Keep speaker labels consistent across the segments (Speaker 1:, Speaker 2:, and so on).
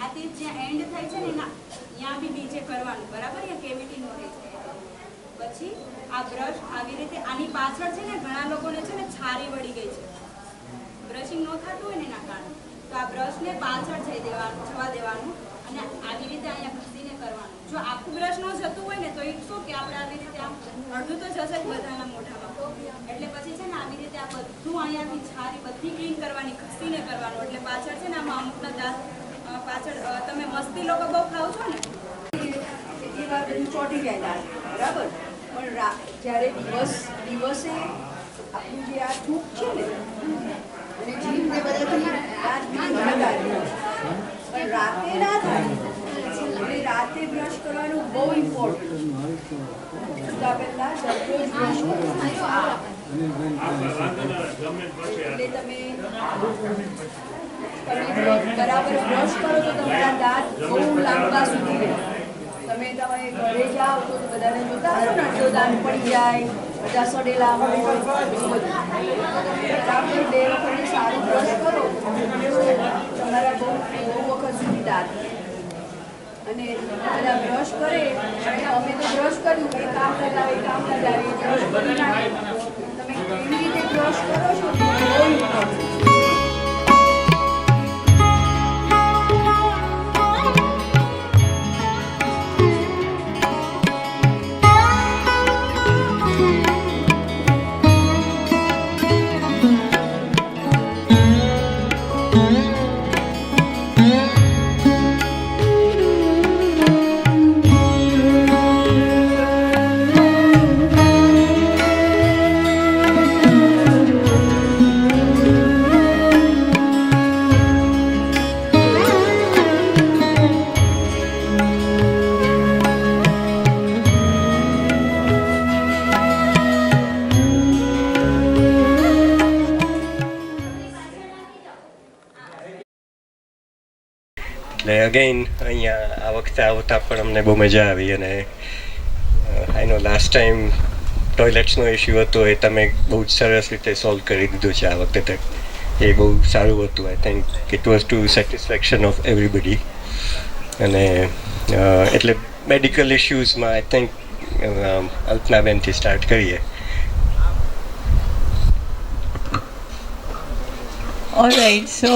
Speaker 1: આ તીર જ્યાં એન્ડ થાય છે ને એના ત્યાં બી નીચે કરવાનું, બરાબર? અહીંયા કેવિટી નો રહે છે. પછી આ બ્રશ આવી રીતે આની પાછળ છે ને ઘણા લોકોને છે ને છારી વળી ગઈ છે, બ્રશિંગ ન થતું હોય ને એના કારણે. તો આ બ્રશને પાછળ જવા દેવાનું અને આવી રીતે અહીંયા ઘસીને કરવાનું. જો આખું બ્રશ ન જતું હોય ને તો ઇટ્સ ઓકે, આપણે આવી રીતે આમ અડધું તો જશે જ બધાના મોઢામાં. એટલે પછી છે ને આવી રીતે આ બધું અહીંયાથી છારી બધી ક્લીન કરવાની, ઘસીને કરવાનું. એટલે પાછળ છે ને આમાં અમુકના દાંત પાછળ તમે મસ્તી લોકો બહુ ખાવ છો ને એ વાર બધું ચોંટી જાય દાંત, બરાબર? પણ જ્યારે દિવસે આપણું જે આ થૂક છે ને અને જીભને બધાથી દાંત પણ રાતે ના થાય. એટલે રાતે બ્રશ કરવાનું બહુ ઇમ્પોર્ટન્ટ. સુતા પહેલા દરરોજ બ્રશ કરવાનું. એટલે તમે બરાબર બ્રશ કરો તો તમારા દાંત બહુ લાંબા સુધી રહે. તમે તમારે ઘરે જાઓ તો બધાને જોતા હશો ને અડધો દાંત પડી જાય, બધા સડેલા હોય, બરાબર 2 વખત સારું બ્રશ કરો તમારા બહુ વખત સુધી દાંત. અને બધા બ્રશ કરે, અમે તો બ્રશ કર્યું એ કામ લગાવે બ્રશ કરી નાખે. તમે કેવી રીતે બ્રશ કરો છો બહુ ઇમ્પોર્ટન્ટ.
Speaker 2: એટલે અગેન અહીંયા આ વખતે આવતા પણ અમને બહુ મજા આવી. અને આઈ નો લાસ્ટ ટાઈમ ટોયલેટ્સનો ઇશ્યુ હતો એ તમે બહુ જ સરસ રીતે સોલ્વ કરી દીધું છે આ વખતે. એ બહુ સારું હતું. I think it was to satisfaction of everybody. અને એટલે મેડિકલ ઇશ્યુઝમાં આઈ થિંક અલ્પનાબેનથી સ્ટાર્ટ કરીએ.
Speaker 3: ઓલરાઈટ, સો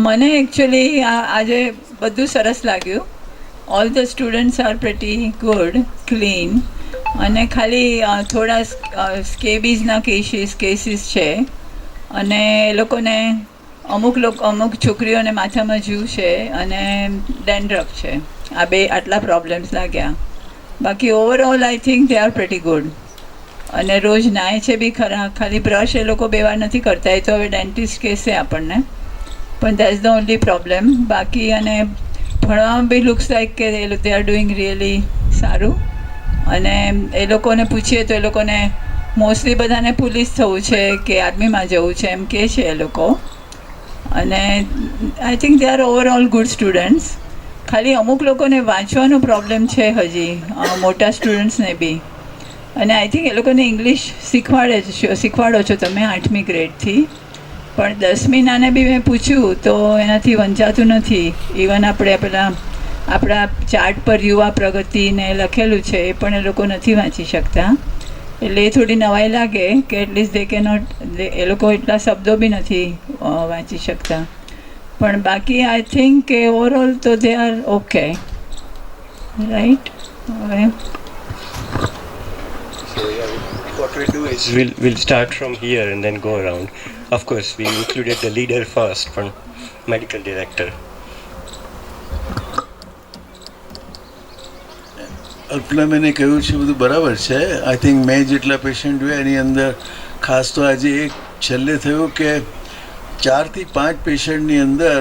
Speaker 3: મને એકચ્યુઅલી આજે બધું સરસ લાગ્યું. All the students are pretty good, clean. અને ખાલી થોડા સ્કેબીઝના કેસીસ છે. અને એ લોકોને અમુક છોકરીઓને માથામાં જૂ છે અને ડેન્ડ્રફ છે. આ આટલા પ્રોબ્લેમ્સ લાગ્યા. બાકી overall I think they are pretty good. અને રોજ નાય છે બી ખરા. ખાલી બ્રશ એ લોકો 2 વાર નથી કરતા. એ તો હવે ડેન્ટિસ્ટ કહેશે આપણને, પણ that is the only problem. બાકી અને ભણવામાં બી લુક્સ લાઈક કે દે આર ડુઈંગ રિયલી સારું. અને એ લોકોને પૂછીએ તો એ લોકોને મોસ્ટલી બધાને પોલીસ થવું છે કે આર્મીમાં જવું છે એમ કહે છે એ લોકો. અને I think they are overall good students. ખાલી અમુક લોકોને વાંચવાનો પ્રોબ્લેમ છે હજી, મોટા સ્ટુડન્ટ્સને બી. અને આઈ થિંક એ લોકોને ઇંગ્લિશ શીખવાડો છો તમે 8મી ગ્રેડથી. પણ 10મી નાને બી મેં પૂછ્યું તો એનાથી વંચાતું નથી. ઇવન આપણે આપણા ચાર્ટ પર યુવા પ્રગતિને લખેલું છે એ પણ એ લોકો નથી વાંચી શકતા. એટલે એ થોડી નવાઈ લાગે કે એટલીસ્ટ દે કે નોટ, એ લોકો એટલા શબ્દો બી નથી વાંચી શકતા. પણ બાકી આઈ થિંક કે ઓવરઓલ તો દે આર ઓકે, રાઈટ? હવે
Speaker 2: What we'll do is we'll start from here and then go around. Of course, we included the leader first, from medical director.
Speaker 4: Alpana મેને કહ્યું છે બધું બરાબર છે. આઈ થિંક મેં જેટલા પેશન્ટ જોયા એની અંદર ખાસ તો આજે એક છેલ્લે થયું કે 4 થી 5 પેશન્ટની અંદર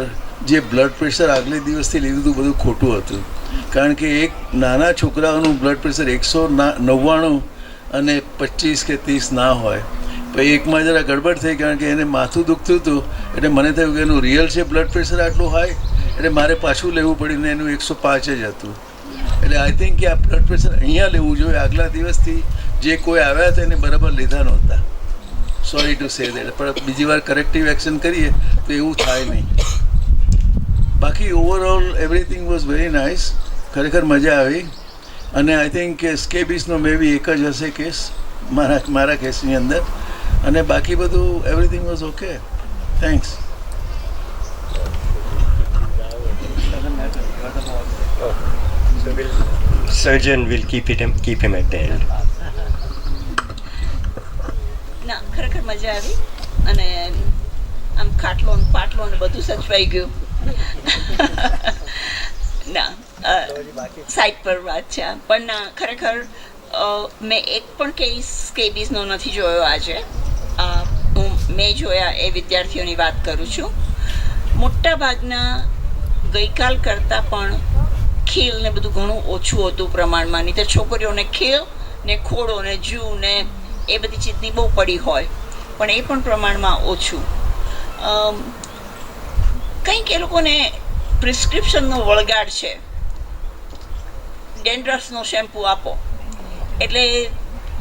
Speaker 4: જે બ્લડ પ્રેશર આગલે દિવસથી લીધું હતું બધું ખોટું હતું. કારણ કે એક નાના છોકરાઓનું બ્લડ પ્રેશર 199 અને 25 કે 30 ના હોય. પછી એકમાં જરા ગડબડ થઈ, કારણ કે એને માથું દુખતું હતું. એટલે મને થયું કે એનું રિયલ છે બ્લડ પ્રેશર આટલું હાઈ, એટલે મારે પાછું લેવું પડ્યું ને એનું 105 જ હતું. એટલે આઈ થિંક કે આ બ્લડ પ્રેશર અહીંયા લેવું જોઈએ. આગલા દિવસથી જે કોઈ આવ્યા હતા એને બરાબર લીધા નહોતા. Sorry to say that. પણ બીજી વાર કરેક્ટિવ એક્શન કરીએ તો એવું થાય નહીં. બાકી overall everything was very nice. ખરેખર મજા આવી. અને આઈ થિંક કે સ્કેબિસનો મે બી એક જ હશે કેસ મારા કેસની અંદર. અને બાકી બધું everything was okay. Thanks.
Speaker 2: Surgeon will keep him at the end.
Speaker 5: ના ખરેખર મજા આવી અને આમ ખાટલો ને પાટલો ને બધું સચવાઈ ગયું. ના સાઈડ પર વાત છે આ. પણ ના ખરેખર મેં એક પણ કેસ સ્કેબીઝનો નથી જોયો આજે. મેં જોયા એ વિદ્યાર્થીઓની વાત કરું છું. મોટા ભાગના ગઈકાલ કરતાં પણ ખીલ ને બધું ઘણું ઓછું હતું પ્રમાણમાં. નહીં તો છોકરીઓને ખીલ ને ખોડો ને જૂ ને એ બધી ચીજની બહુ પડી હોય, પણ એ પણ પ્રમાણમાં ઓછું. કંઈક એ લોકોને પ્રિસ્ક્રિપ્શનનો વળગાડ છે. ડેન્ડ્રફનો શેમ્પૂ આપો એટલે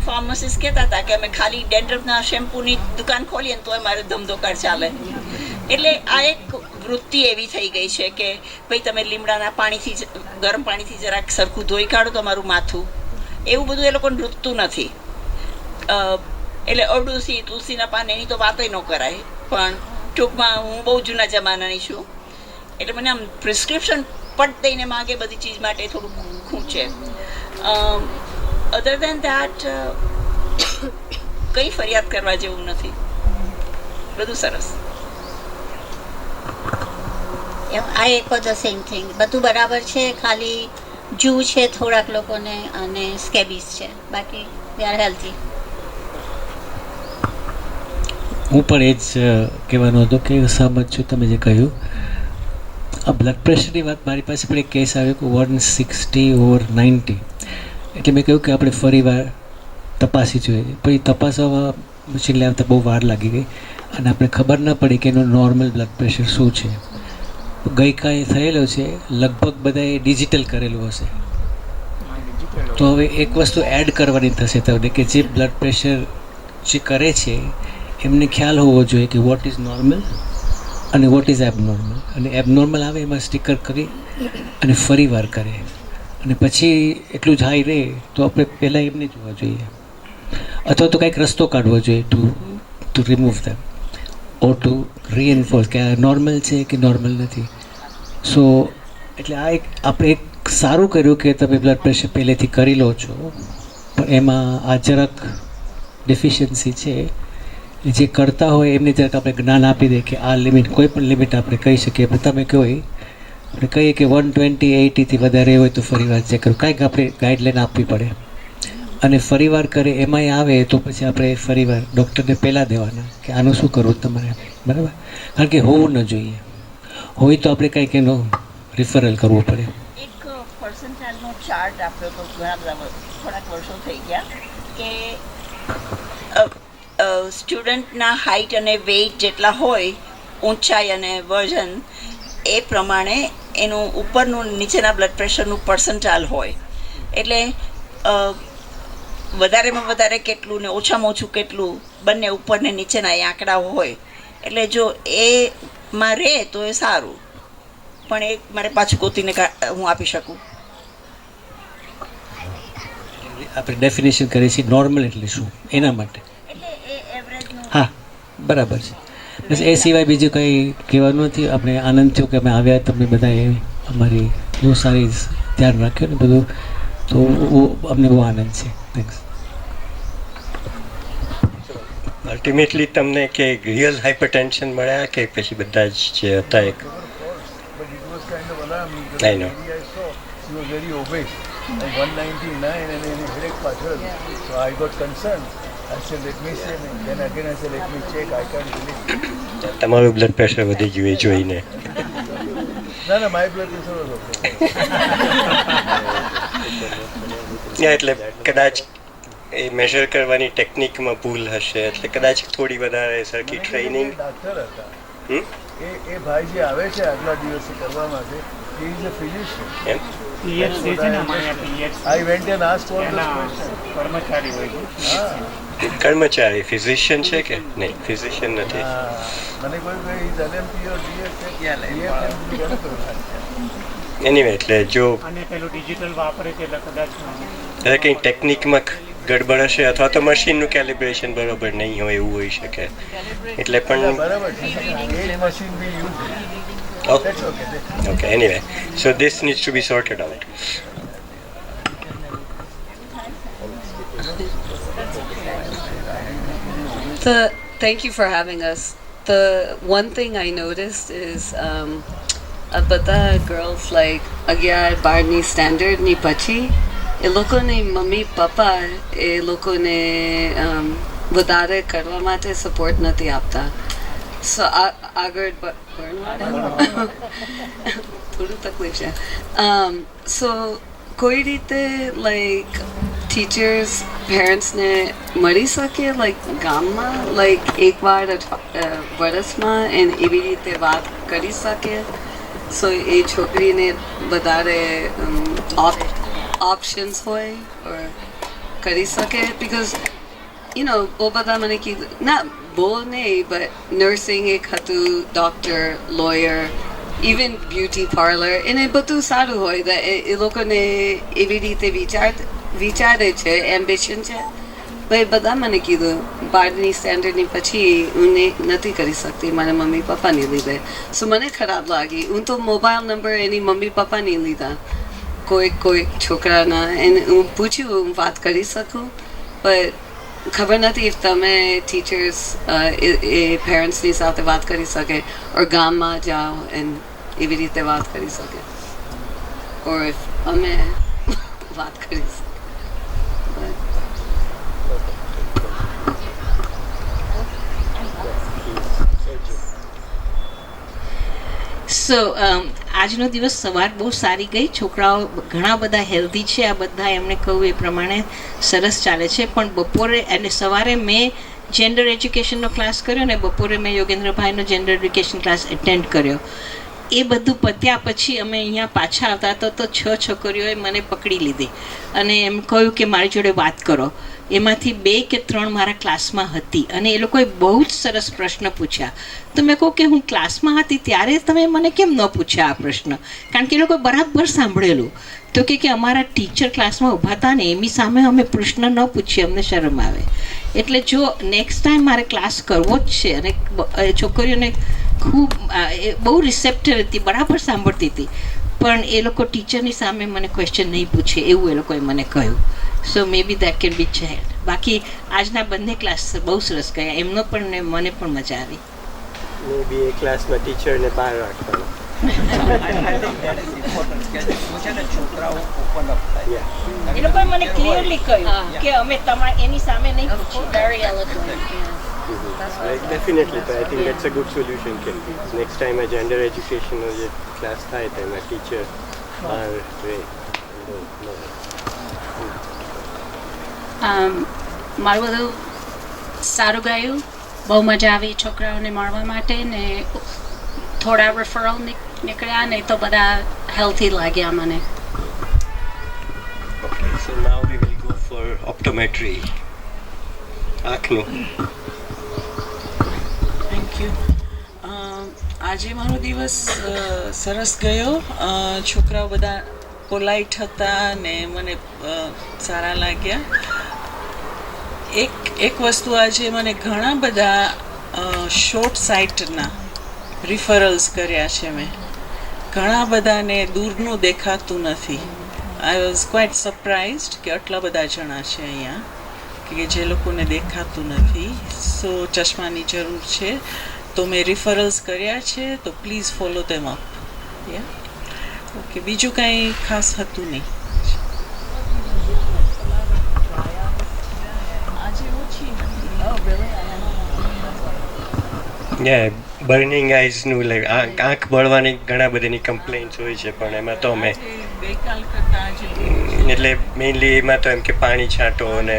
Speaker 5: ફાર્મસિસ્ટ કહેતા હતા કે અમે ખાલી ડેન્ડ્રફના શેમ્પૂની દુકાન ખોલીએ ને તો અમારે ધમધોકાર ચાલે. એટલે આ એક વૃત્તિ એવી થઈ ગઈ છે કે ભાઈ તમે લીમડાના પાણીથી ગરમ પાણીથી જરાક સરખું ધોઈ કાઢો તમારું માથું. એવું બધું એ લોકોને રૂચતું નથી. એટલે અરડુસી તુલસીના પાન એની તો વાતય ન કરાય. પણ ટૂંકમાં હું બહુ જૂના જમાનાની છું એટલે મને આમ પ્રિસ્ક્રિપ્શન પટ દઈને માગે બધી ચીજ માટે થોડું ખૂંચે. અધર દેન ધેટ કંઈ ફરિયાદ કરવા જેવું નથી. બધું સરસ.
Speaker 6: આઈ એકો ધ સેમ થિંગ. બધું બરાબર છે, ખાલી જૂ છે થોડાક લોકોને અને સ્કેબીસ છે, બાકી દે આર હેલ્ધી.
Speaker 7: હું પણ એ જ કહેવાનો હતો કે સહમત છું તમે જે કહ્યું. આ બ્લડ પ્રેશરની વાત મારી પાસે પણ એક કેસ આવ્યો કે 160/90. એટલે મેં કહ્યું કે આપણે ફરીવાર તપાસી જોઈએ. પણ એ તપાસવામાં મશીન લાવતા બહુ વાર લાગી ગઈ અને આપણે ખબર ના પડી કે એનું નોર્મલ બ્લડ પ્રેશર શું છે. ગઈકાલે થયેલો છે લગભગ બધાએ ડિજિટલ કરેલું હશે. તો હવે એક વસ્તુ એડ કરવાની થશે તમને કે જે બ્લડ પ્રેશર જે કરે છે એમને ખ્યાલ હોવો જોઈએ કે વોટ ઇઝ નોર્મલ અને વોટ ઇઝ એબનોર્મલ. અને એબનોર્મલ આવે એમાં સ્ટીકર કરી અને ફરી વાર કરે અને પછી એટલું જ હાઈ રહે તો આપણે પહેલાં એમને જોવા જોઈએ અથવા તો કંઈક રસ્તો કાઢવો જોઈએ to remove them or to reinforce કે આ નોર્મલ છે કે નોર્મલ નથી. સો એટલે આ એક આપણે એક સારું કર્યું કે તમે બ્લડ પ્રેશર પહેલેથી કરી લો છો, પણ એમાં આ જરાક ડેફિશિયન્સી છે. જે કરતા હોય એમને જરાક આપણે જ્ઞાન આપી દે કે આ લિમિટ, કોઈ પણ લિમિટ આપણે કહી શકીએ. પણ તમે કહો આપણે કહીએ કે 120/80થી વધારે હોય તો ફરીવાર ચેક કરવું, કાંઈક આપણે ગાઈડલાઈન આપવી પડે. અને ફરીવાર કરે એમાંય આવે તો પછી આપણે ફરીવાર ડૉક્ટરને પહેલાં દેવાના કે આનું શું કરવું તમારે, બરાબર? કારણ કે હોવું ન જોઈએ. હોય તો આપણે કંઈક એનો રિફરલ કરવો પડે.
Speaker 5: એક પર્સન્ટાઇલનો ચાર્ટ આપ્યો તો ઘણા બધા થોડાક વર્ષો થઈ ગયા કે સ્ટુડન્ટના હાઇટ અને વેઇટ જેટલા હોય, ઊંચાઈ અને વજન, એ પ્રમાણે એનું ઉપરનું નીચેના બ્લડ પ્રેશરનું પર્સન્ટાઇલ હોય. એટલે વધારેમાં વધારે કેટલું ને ઓછામાં ઓછું કેટલું, બંને ઉપર ને નીચેના એ આંકડાઓ હોય. એટલે જો એમાં રહે તો એ સારું, પણ એ મારે પાછું ગોતીને હું આપી શકું.
Speaker 7: આપણે ડેફિનેશન કરીએ છીએ નોર્મલ એટલે શું એના માટે. હા, બરાબર છે. બસ એ સિવાય બીજું કંઈ કહેવાનું નથી. આપણે આનંદ થયો કે અમે આવ્યા, તમે બધાએ અમારી બહુ સારી ધ્યાન રાખ્યું ને બધું, તો અમને બહુ આનંદ છે. થેન્ક્સ.
Speaker 2: અલ્ટિમેટલી તમને કે રિયલ હાઇપરટેન્શન મળ્યા કે પછી બધા જ જે હતા એક?
Speaker 4: But it was kind of alarming because
Speaker 2: I know.
Speaker 4: I saw she was very obese and 199 and then headache pattern. So I got concerned. I said, let me see. And then again I said, let me check. I can't believe.
Speaker 2: તમારું blood pressure વધી ગયું એ જોઈને.
Speaker 4: No, my blood pressure was okay.
Speaker 2: એટલે કદાચ એ measure કરવાની ટેકનિકમાં ભૂલ હશે, એટલે કદાચ થોડી વધારે સરખી ટ્રેનિંગ.
Speaker 4: ડૉક્ટર હતા
Speaker 2: હમ
Speaker 4: એ ભાઈ જે આવે છે આગલા દિવસે કરવા માટે, He is a physician.
Speaker 2: એમ
Speaker 8: પીએચ જે છે ને અમારે PH
Speaker 4: I went and asked all those
Speaker 8: એના
Speaker 4: questions.
Speaker 8: કર્મચારી હોય છે
Speaker 2: કર્મચારી ફિઝિશિયન છે કે નહીં? ફિઝિશિયન નથી.
Speaker 4: મને કોઈ is LMP or DF
Speaker 2: anyway એટલે જો
Speaker 8: અને પેલું ડિજિટલ વાપરે છે એટલે કદાચ
Speaker 2: કંઈ ટેકનિકમાં ગડબડ હશે અથવા તો મશીનનું કેલિબ્રેશન બરોબર નહીં હોય એવું હોઈ શકે એટલે પણ
Speaker 4: બરાબર છે. એ machine we use.
Speaker 2: Okay
Speaker 4: That's okay.
Speaker 2: Okay anyway so this needs to be sorted out.
Speaker 9: Thank you for having us. The one thing I noticed is બધા girls like 11-12ની standard ની પછી એ લોકોની મમ્મી પપ્પા એ લોકોને વધારે કરવા માટે support નથી આપતા. સો આગળ ભણવા થોડું તકલીફ છે. સો કોઈ રીતે લાઈક ટીચર્સ પેરેન્ટ્સને મળી શકે લાઈક ગામમાં લાઈક એકવાર વર્ષમાં એને એવી રીતે વાત કરી શકે સો એ છોકરીને વધારે ઓપ્શન્સ હોય ઓર કરી શકે બિકોઝ બહુ બધા મને કીધું ના બહુ નહીં બટ નર્સિંગ એક હતું doctor lawyer even beauty parlour એને બધું સારું હોય એ લોકોને એવી રીતે વિચારે છે એમ્બિશન છે ભાઈ બધા મને કીધું 12ની સ્ટેન્ડર્ડની પછી હું નથી કરી શકતી મારા મમ્મી પપ્પાની લીધે સો મને ખરાબ લાગી હું તો મોબાઈલ નંબર એની મમ્મી પપ્પાની લીધા કોઈ છોકરાના એને હું પૂછ્યું હું વાત કરી શકું પણ ખબર નથી તમે ટીચર્સ એ પેરેન્ટ્સની સાથે વાત કરી શકે ઓર ગામમાં જાઓ એન્ડ એવી રીતે વાત કરી શકે ઓર અમે વાત કરી શકીએ.
Speaker 5: સો આજનો દિવસ સવાર બહુ સારી ગઈ. છોકરાઓ ઘણા બધા હેલ્ધી છે. આ બધા એમણે કહ્યું એ પ્રમાણે સરસ ચાલે છે. પણ બપોરે અને સવારે મેં જેન્ડર એજ્યુકેશનનો ક્લાસ કર્યો અને બપોરે મેં યોગેન્દ્રભાઈનો જેન્ડર એજ્યુકેશન ક્લાસ એટેન્ડ કર્યો. એ બધું પત્યા પછી અમે અહીંયા પાછા આવતા હતા તો 6 છોકરીઓએ મને પકડી લીધી અને એમ કહ્યું કે મારી જોડે વાત કરો. એમાંથી 2 કે 3 મારા ક્લાસમાં હતી અને એ લોકોએ બહુ જ સરસ પ્રશ્ન પૂછ્યા. તો મેં કહું કે હું ક્લાસમાં હતી ત્યારે તમે મને કેમ ન પૂછ્યા આ પ્રશ્ન? કારણ કે એ લોકોએ બરાબર સાંભળેલું. તો કે અમારા ટીચર ક્લાસમાં ઊભા હતા ને એમની સામે અમે પ્રશ્ન ન પૂછીએ, અમને શરમ આવે. એટલે જો નેક્સ્ટ ટાઈમ મારે ક્લાસ કરવો જ છે અને છોકરીઓને ખૂબ બહુ રિસેપ્ટિવ હતી, બરાબર સાંભળતી હતી, પણ એ લોકો ટીચરની સામે મને ક્વેશ્ચન નહીં પૂછે એવું એ લોકોએ મને કહ્યું. સો મે બી દેટ કેન બી ચેન્જ. બાકી આજના બંને ક્લાસ બહુ સરસ ગયા. એમનો પણ ને મને પણ મજા આવી.
Speaker 2: મે બી એ ક્લાસમાં ટીચરને બહાર રાખવાનો.
Speaker 5: એ લોકોએ મને ક્લિયરલી કહ્યું કે અમે તમારા એની સામે નહીં પૂછીએ.
Speaker 6: Very eloquent. Yeah.
Speaker 2: Definitely, but I think that's a good solution. Next time a gender education class થાય તો એમાં ટીચર બહાર રહે.
Speaker 10: મારું બધું સારું ગયું, બહુ મજા આવી છોકરાઓને મળવા માટે ને થોડા રેફરલ નીકળ્યા ને તો બધા હેલ્થી લાગ્યા મને.
Speaker 2: Okay, so now we will go for optometry. આંખનું.
Speaker 11: Thank you. આજે મારો દિવસ સરસ ગયો. છોકરાઓ બધા પોલાઇટ હતા ને મને સારા લાગ્યા. એક વસ્તુ આજે મને ઘણા બધા શોર્ટ સાઇટના રિફરલ્સ કર્યા છે મેં. ઘણા બધાને દૂરનું દેખાતું નથી. આઈ વોઝ ક્વાઇટ સરપ્રાઇઝડ કે આટલા બધા જણા છે અહીંયા કે જે લોકોને દેખાતું નથી. સો ચશ્માની જરૂર છે તો મેં રિફરલ્સ કર્યા છે, તો please follow them up. Okay, બીજું કાંઈ ખાસ હતું નહીં.
Speaker 2: બર્નિંગ આઈઝનું આંખ બળવાની ઘણા બધાની કમ્પ્લેન્ટ્સ હોય છે, પણ એમાં તો અમે એટલે મેઇનલી એમાં તો એમ કે પાણી છાંટો અને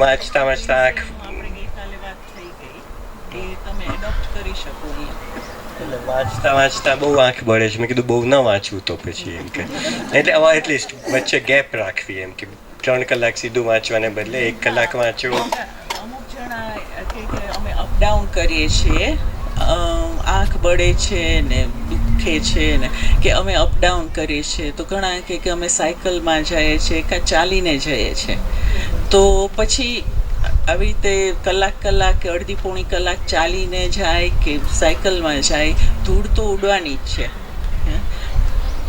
Speaker 2: વાંચતા વાંચતા આંખ
Speaker 11: આપણે ગઈકાલે વાત થઈ ગઈ એ તમે એડોપ્ટ કરી શકો અહીંયા.
Speaker 2: એટલે વાંચતા વાંચતા બહુ આંખ બળે છે. મેં કીધું બહુ ન વાંચવું તો પછી એમ કે એટલે હવે એટલીસ્ટ વચ્ચે ગેપ રાખવી એમ કે 3 કલાક સીધું વાંચવાને બદલે 1 કલાક વાંચો.
Speaker 11: અમુક જણા કે અમે અપડાઉન કરીએ છીએ, આંખ બળે છે ને દુખે છે ને કે અમે અપડાઉન કરીએ છીએ, તો ઘણા કે અમે સાયકલમાં જઈએ છીએ કાં ચાલીને જઈએ છીએ. તો પછી આવી રીતે કલાક કે અડધી પોણી કલાક ચાલીને જાય કે સાયકલમાં જાય, ધૂળ તો ઉડવાની જ છે.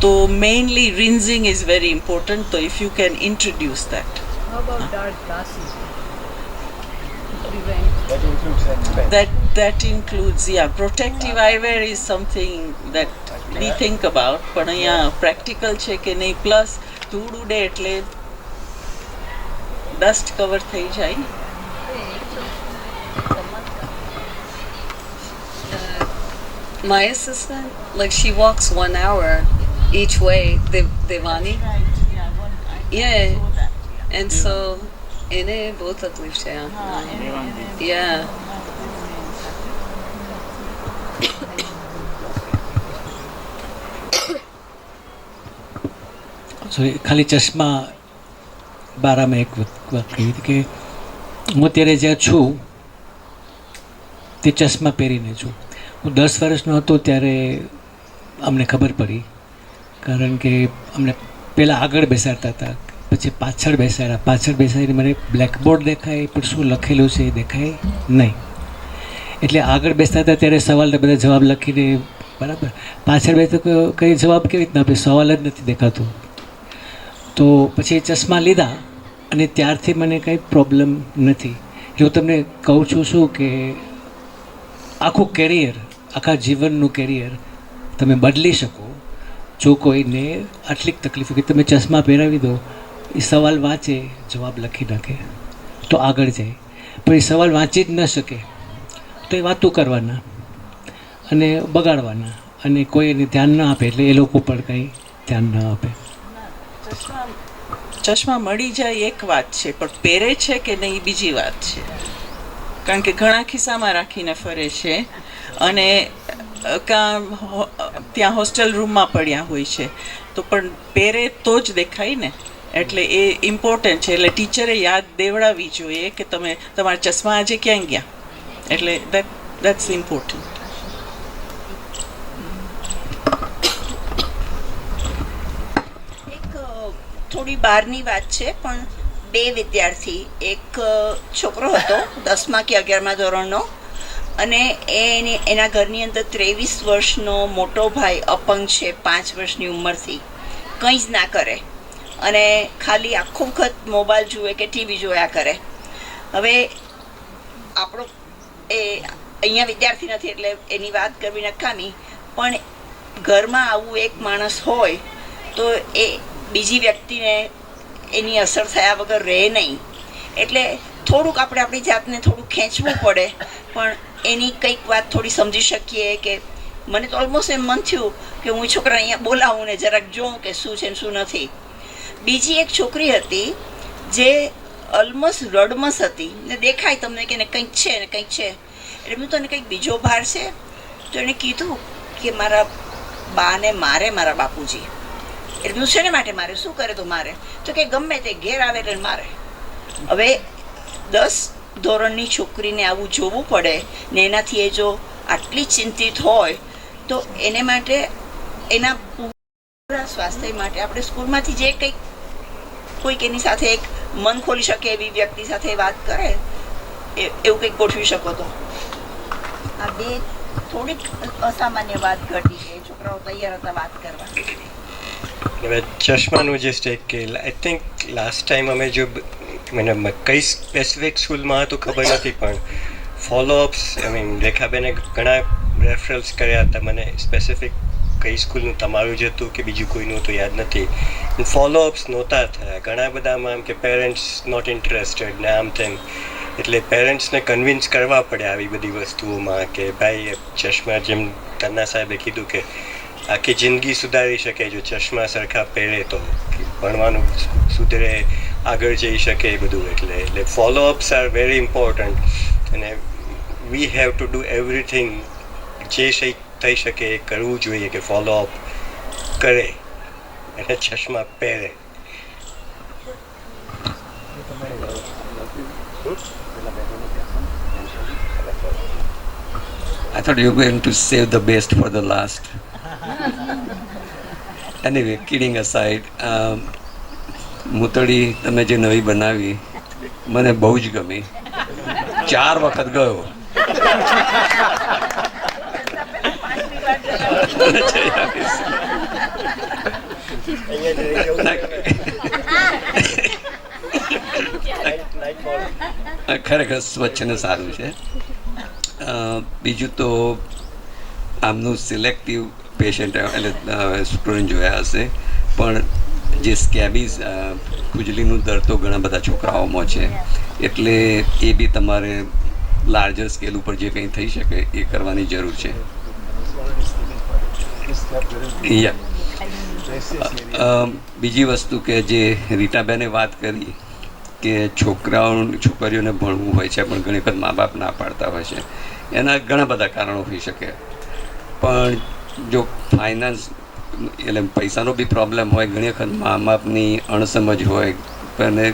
Speaker 11: તો mainly rinsing is very important, so if you can introduce that.
Speaker 3: How about dark glasses?
Speaker 11: That includes, yeah, protective eyewear is something that we think about, પણ અહીંયા practical છે કે નહીં. પ્લસ ધૂળ ઉડે એટલે ડસ્ટ કવર થઈ જાય.
Speaker 9: My assistant, like she walks 1 hour each way, Devani. Yeah, and so એને બહુ તકલીફ છે. Yeah.
Speaker 7: ખાલી ચશ્મા બારામાં એક વાત કહી હતી કે હું અત્યારે જ્યાં છું તે ચશ્મા પહેરીને છું. હું 10 વર્ષનો હતો ત્યારે અમને ખબર પડી, કારણ કે અમને પહેલાં આગળ બેસાડતા હતા, પછી પાછળ બેસાડીને મને બ્લેકબોર્ડ દેખાય પણ શું લખેલું છે એ દેખાય નહીં. એટલે આગળ બેસતા હતા ત્યારે સવાલના બધા જવાબ લખીને બરાબર, પાછળ બેસતો કંઈ જવાબ કેવી રીતના આપે, સવાલ જ નથી દેખાતો. તો પછી ચશ્મા લીધા અને ત્યારથી મને કંઈ પ્રોબ્લેમ નથી. હું તમને કહું છું શું કે આખું કેરિયર, આખા જીવનનું કેરિયર તમે બદલી શકો જો કોઈને આટલી તકલીફ કે તમે ચશ્મા પહેરાવી દો, એ સવાલ વાંચે, જવાબ લખી નાખે તો આગળ જાય. પણ એ સવાલ વાંચી જ ન શકે તો એ વાતો કરવાના અને બગાડવાના, અને કોઈ એને ધ્યાન ન આપે એટલે એ લોકો પણ કંઈ ધ્યાન ન આપે.
Speaker 11: ચશ્મા મળી જાય એક વાત છે, પણ પહેરે છે કે નહીં બીજી વાત છે. કારણ કે ઘણા ખિસ્સામાં રાખીને ફરે છે અને ત્યાં હોસ્ટેલ રૂમમાં પડ્યા હોય છે, તો પણ પહેરે તો જ દેખાય ને. એટલે એ ઇમ્પોર્ટન્ટ છે. એટલે ટીચરે યાદ દેવડાવવી જોઈએ કે તમે તમારા ચશ્મા આજે ક્યાં ગયા. એટલે that's important.
Speaker 5: થોડી બહારની વાત છે, પણ 2 વિદ્યાર્થી, એક છોકરો હતો 10મા કે 11મા ધોરણનો, અને એના ઘરની અંદર 23 વર્ષનો મોટો ભાઈ અપંગ છે, 5 વર્ષની ઉંમરથી, કંઈ જ ના કરે અને ખાલી આખો વખત મોબાઈલ જુએ કે ટીવી જોયા કરે. હવે આપણો એ અહીંયા વિદ્યાર્થી નથી એટલે એની વાત કરવી નકામી, પણ ઘરમાં આવું એક માણસ હોય તો એ બીજી વ્યક્તિને એની અસર થયા વગર રહે નહીં. એટલે થોડુંક આપણે આપણી જાતને થોડુંક ખેંચવું પડે, પણ એની કંઈક વાત થોડી સમજી શકીએ. કે મને તો ઓલમોસ્ટ એમ મન થયું કે હું છોકરા અહીંયા બોલાવું ને જરાક જોઉં કે શું છે ને શું નથી. બીજી એક છોકરી હતી જે ઓલમોસ્ટ રડમસ હતી ને દેખાય તમને કે કંઈક છે ને કંઈક છે. એટલે મેં તને કંઈક બીજો ભાર છે, તો એણે કીધું કે મારા બાને મારે મારા બાપુજી. એટલે હું શેને માટે મારે, શું કરે તો મારે, તો કે ગમે તે ઘેર આવે એટલે મારે. હવે 10 ધોરણની છોકરીને આવું જોવું પડે ને એનાથી એ જો આટલી ચિંતિત હોય તો એને માટે, એના પૂરા સ્વાસ્થ્ય માટે આપણે સ્કૂલમાંથી જે કંઈક કોઈક એની સાથે એક મન ખોલી શકે એવી વ્યક્તિ સાથે વાત કરે એવું કંઈક ગોઠવી શકો. તો આ 2 થોડીક અસામાન્ય વાત ઘટી છે, છોકરાઓ તૈયાર હતા વાત કરવા.
Speaker 2: હવે ચશ્માનું જે સ્ટેક કે આઈ થિંક લાસ્ટ ટાઈમ અમે જો મને કઈ સ્પેસિફિક સ્કૂલમાં હતું ખબર નથી, પણ ફોલોઅપ્સ આઈ મીન રેખાબેને ઘણા રેફરન્સ કર્યા હતા. મને સ્પેસિફિક કઈ સ્કૂલનું તમારું જ હતું કે બીજું કોઈનું તો યાદ નથી. ફોલોઅપ્સ નહોતા થયા ઘણા બધામાં, એમ કે પેરેન્ટ્સ નોટ ઇન્ટરેસ્ટેડ ને આમ તેમ. એટલે પેરેન્ટ્સને કન્વિન્સ કરવા પડે આવી બધી વસ્તુઓમાં કે ભાઈ ચશ્મા, જેમ તન્ના સાહેબે કીધું કે આખી જિંદગી સુધારી શકે જો ચશ્મા સરખા પહેરે તો, ભણવાનું સુધરે, આગળ જઈ શકે એ બધું. એટલે ફોલોઅપ્સ આર વેરી ઇમ્પોર્ટન્ટ અને we have to do everything. જે થઈ શકે એ કરવું જોઈએ કે ફોલોઅપ કરે અને ચશ્મા પહેરે.
Speaker 12: I thought you were going to save the best for the last. Anyway, kidding aside, મૂતળી તમે જે નવી બનાવી મને બહુ જ ગમી. 4 વખત ગયો. ખરેખર સ્વચ્છ ને સારું છે. બીજું તો આમનું સિલેક્ટિવ પેશન્ટ એટલે સ્ટુડન્ટ જોયા હશે, પણ જે સ્કેબીઝ ખુજલીનું દર તો ઘણા બધા છોકરાઓમાં છે, એટલે એ બી તમારે લાર્જર સ્કેલ ઉપર જે કંઈ થઈ શકે એ કરવાની જરૂર છે. બીજી વસ્તુ કે જે રીટાબેને વાત કરી કે છોકરીઓને ભણવું હોય છે પણ ઘણી વખત મા બાપ ના પાડતા હોય છે, એના ઘણા બધા કારણો હોઈ શકે. પણ જો ફાઇનાન્સ એટલે પૈસાનો બી પ્રોબ્લેમ હોય, ઘણી વખત મા બાપની અણસમજ હોય, અને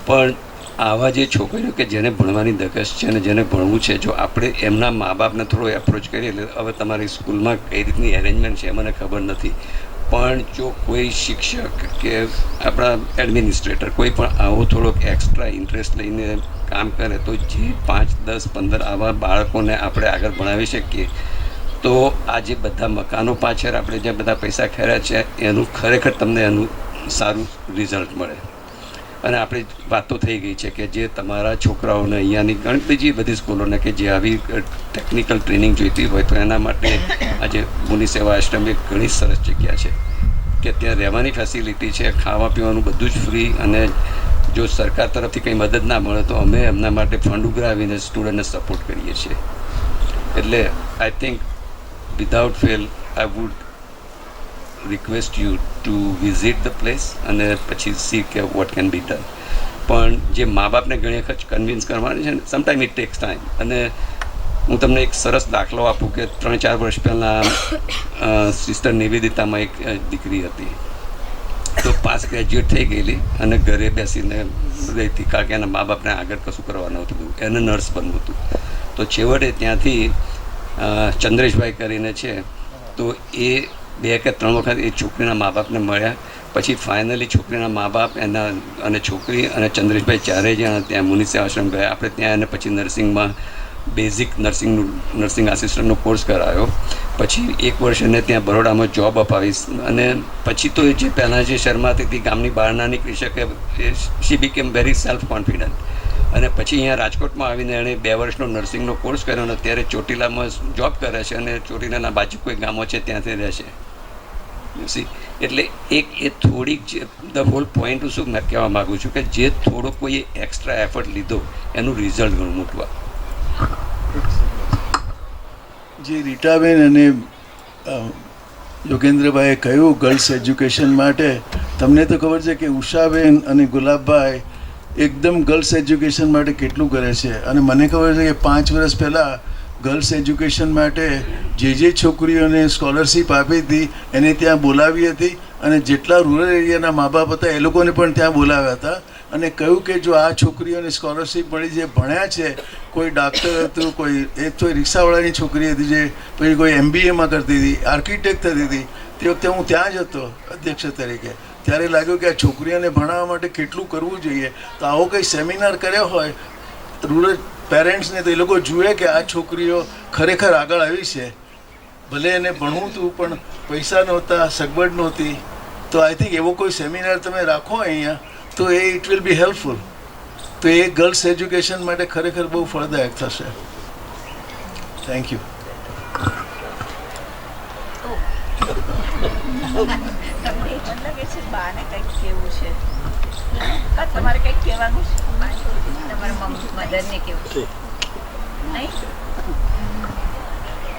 Speaker 12: પણ આવા જે છોકરીઓ કે જેને ભણવાની ધગશ છે અને જેને ભણવું છે, જો આપણે એમના મા બાપને થોડો એપ્રોચ કરીએ, એટલે હવે તમારી સ્કૂલમાં કઈ રીતની એરેન્જમેન્ટ છે મને ખબર નથી, પણ જો કોઈ શિક્ષક કે આપણા એડમિનિસ્ટ્રેટર કોઈ પણ આવો થોડોક એક્સ્ટ્રા ઇન્ટરેસ્ટ લઈને કામ કરે તો જે 5, 10, 15 આવા બાળકોને આપણે આગળ ભણાવી શકીએ, તો આ જે બધા મકાનો પાછળ આપણે જે બધા પૈસા ખેર્યા છે એનું ખરેખર તમને એનું સારું રિઝલ્ટ મળે. અને આપણી વાતો થઈ ગઈ છે કે જે તમારા છોકરાઓને અહીંયાની ઘણી બીજી બધી સ્કૂલોને કે જે આવી ટેકનિકલ ટ્રેનિંગ જોઈતી હોય તો એના માટે આજે મુનિ સેવા આશ્રમ એક ઘણી સરસ જગ્યા છે કે ત્યાં રહેવાની ફેસિલિટી છે, ખાવા પીવાનું બધું જ ફ્રી, અને જો સરકાર તરફથી કંઈ મદદ ના મળે તો અમે એમના માટે ફંડ ઉઘરાવીને સ્ટુડન્ટને સપોર્ટ કરીએ છીએ. એટલે I think without fail I would request you to visit the place અને પછી સી કે વોટ કેન બી ડન. પણ જે મા બાપને ઘણી વખત કન્વિન્સ કરવાની છે ને, સમટાઈમ ઇટ ટેક્સ ટાઈમ. અને હું તમને એક સરસ દાખલો આપું કે 3-4 વર્ષ પહેલાં સિસ્ટર નિવેદિતામાં એક દીકરી હતી, તો પાસ ગ્રેજ્યુએટ થઈ ગયેલી અને ઘરે બેસીને રહેતી, કારણ કે એના મા બાપને આગળ કશું કરવા નહોતું, એને નર્સ બનવું હતું. તો છેવટે ત્યાંથી ચંદ્રેશભાઈ કરીને છે, તો એ 2 કે 3 વખત એ છોકરીના મા બાપને મળ્યા. પછી ફાઇનલી છોકરીના મા બાપ એના અને છોકરી અને ચંદ્રેશભાઈ ચારેય જણા ત્યાં મુનિ સેવા આશ્રમ ગયા. આપણે ત્યાં એને પછી નર્સિંગમાં બેઝિક નર્સિંગ આસિસ્ટન્ટનો કોર્સ કરાયો. પછી 1 વર્ષ એને ત્યાં બરોડામાં જોબ અપાવી, અને પછી તો જે પહેલાં જે શર્માતી હતી ગામની બહાર ના નીકળી શકે, શી બીકેમ વેરી સેલ્ફ કોન્ફિડન્ટ. અને પછી અહીંયા રાજકોટમાં આવીને એણે 2 વર્ષનો નર્સિંગનો કોર્સ કર્યો અને અત્યારે ચોટીલામાં જોબ કરે છે, અને ચોટીલાના બાજુ કોઈ ગામો છે ત્યાંથી રહે છે. એટલે એ થોડીક ધ હોલ પોઈન્ટ હું શું કહેવા માગું છું કે જે થોડો કોઈ એક્સ્ટ્રા એફર્ટ લીધો એનું રિઝલ્ટ ઘણું મોટું આવે.
Speaker 4: જે રીટાબેન અને યોગેન્દ્રભાઈએ કહ્યું ગર્લ્સ એજ્યુકેશન માટે, તમને તો ખબર છે કે ઉષાબેન અને ગુલાબભાઈ એકદમ ગર્લ્સ એજ્યુકેશન માટે કેટલું કરે છે. અને મને ખબર છે કે 5 વર્ષ પહેલાં ગર્લ્સ એજ્યુકેશન માટે જે છોકરીઓને સ્કોલરશીપ આપી હતી એને ત્યાં બોલાવી હતી, અને જેટલા રૂરલ એરિયાના મા બાપ હતા એ લોકોને પણ ત્યાં બોલાવ્યા હતા, અને કહ્યું કે જો આ છોકરીઓને સ્કોલરશીપ મળી, જે ભણ્યા છે, કોઈ ડાક્ટર હતું, કોઈ રિક્ષાવાળાની છોકરી હતી, જે પછી કોઈ MBAમાં કરતી હતી, આર્કિટેક્ટ થતી હતી, તે વખતે હું ત્યાં જ હતો અધ્યક્ષ તરીકે. ત્યારે લાગ્યું કે આ છોકરીઓને ભણાવવા માટે કેટલું કરવું જોઈએ. તો આવો કંઈ સેમિનાર કર્યો હોય રૂરલ પેરેન્ટ્સને, તો એ લોકો જુએ કે આ છોકરીઓ ખરેખર આગળ આવી છે. ભલે એને ભણવું હતું પણ પૈસા નહોતા, સગવડ નહોતી. તો આઈ થિંક એવો કોઈ સેમિનાર તમે રાખો અહીંયા તો એ ઇટ વિલ બી હેલ્પફુલ. તો એ ગર્લ્સ એજ્યુકેશન માટે ખરેખર બહુ ફળદાયક થશે. Thank you.
Speaker 5: તમારે કંઈક કહેવાનું છે? તમારા મધરને કેવું?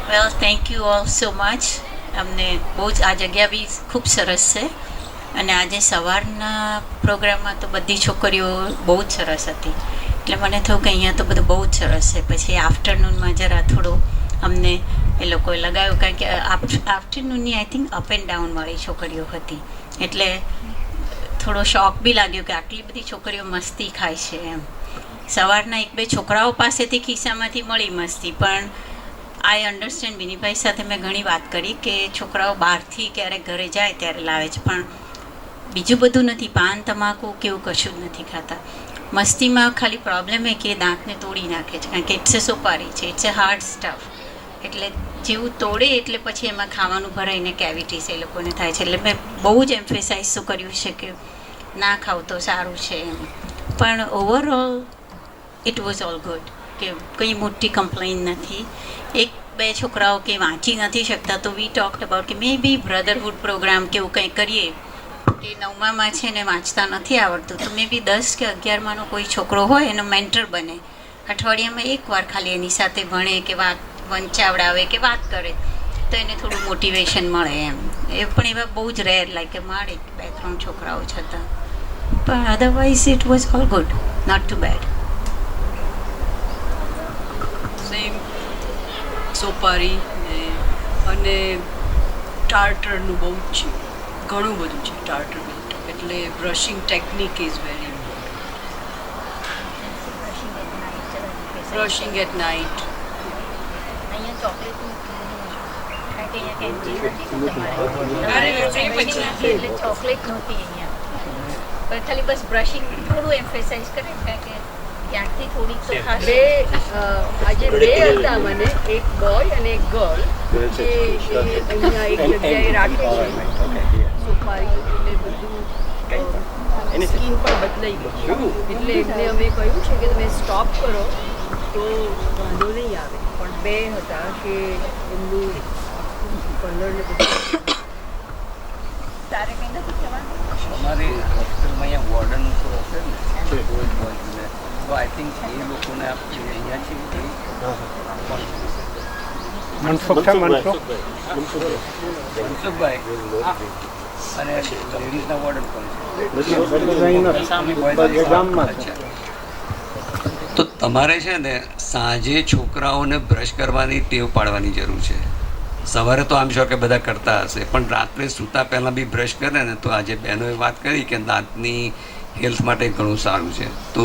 Speaker 6: Well, thank you all so much. અમને બહુ જ આ જગ્યા બી ખૂબ સરસ છે, અને આજે સવારના પ્રોગ્રામમાં તો બધી છોકરીઓ બહુ જ સરસ હતી, એટલે મને થયું કે અહીંયા તો બધું બહુ જ સરસ છે. પછી આફ્ટરનૂનમાં જરા થોડું અમને એ લોકોએ લગાવ્યું, કારણ કે આફ્ટરનૂનની આઈ થિંક અપ એન્ડ ડાઉનવાળી છોકરીઓ હતી, એટલે થોડો શોક બી લાગ્યો કે આટલી બધી છોકરીઓ મસ્તી ખાય છે એમ. સવારના એક બે છોકરાઓ પાસેથી ખિસ્સામાંથી મળી મસ્તી, પણ આઈ અન્ડરસ્ટેન્ડ. વિનીભાઈ સાથે મેં ઘણી વાત કરી કે છોકરાઓ બહારથી ક્યારેક ઘરે જાય ત્યારે લાવે છે, પણ બીજું બધું નથી, પાન તમાકુ કેવું કશું જ નથી ખાતા. મસ્તીમાં ખાલી પ્રોબ્લેમ એ કે દાંતને તોડી નાખે છે, કારણ કે ઇટ્સ એ સોપારી છે, ઇટ્સ એ હાર્ડ સ્ટફ, એટલે જેવું તોડે એટલે પછી એમાં ખાવાનું ભરાઈને કેવિટીસ એ લોકોને થાય છે. એટલે મેં બહુ જ એમ્ફેસાઇઝ શું કર્યું છે કે ના ખાવ તો સારું છે એમ. પણ overall it was all good, કે કંઈ મોટી કમ્પ્લેન નથી. એક બે છોકરાઓ કે વાંચી નથી શકતા, તો વી ટોક્ડ અબાઉટ કે મે બી બ્રધરહુડ પ્રોગ્રામ કે એવું કંઈ કરીએ, કે 9મામાં છે ને વાંચતા નથી આવડતું, તો મે બી 10 કે 11માનો કોઈ છોકરો હોય એનો મેન્ટર બને, અઠવાડિયામાં એકવાર ખાલી એની સાથે ભણે કે વંચાવડાવે કે વાત કરે, તો એને થોડું મોટિવેશન મળે એમ. એ પણ એવા બહુ જ રેર, લાઈક કે મારે 2-3 છોકરાઓ જ હતા, પણ otherwise it was all good, not too bad.
Speaker 13: Same સોપારી અને ટાર્ટરનું બહુ જ છે, ઘણું બધું છે ટાર્ટર, એટલે brushing technique is very important. Brushing at night.
Speaker 6: Chocolate નહોતી અહીંયા, પણ ખાલી બસ બ્રશિંગ થોડું એમ્ફેસાઇઝ કરે, કારણ કે ક્યાંકથી થોડીક તો ખાસ.
Speaker 13: આજે બે હતા મને, એક બોય અને એક ગર્લ, જે અહીંયા એક જગ્યાએ રાખે છે સોપારી, એટલે બધું સ્કીન પણ બદલાઈ ગઈ, એટલે એમને અમે કહ્યું છે કે તમે સ્ટોપ કરો તો વાંધો નહીં આવે, પણ બે હતા કે એમનું કલર ને બધું.
Speaker 6: તારે કંઈ નથી કહેવાનું?
Speaker 12: અમારી હોસ્ટેલમાં અહીંયા વોર્ડન તો હશે ને, તો આઈ થિંક એ લોકોને આપણે અહીંયા છે મનસુખભાઈ અને લેડીઝના વોર્ડન પણ છે. તો તમારે છે ને સાંજે છોકરાઓને બ્રશ કરવાની ટેવ પાડવાની જરૂર છે. સવારે તો આમ છો કે બધા કરતા હશે, પણ રાત્રે સૂતા પહેલાં બી બ્રશ કરે ને, તો આજે બહેનોએ વાત કરી કે દાંતની હેલ્થ માટે ઘણું સારું છે. તો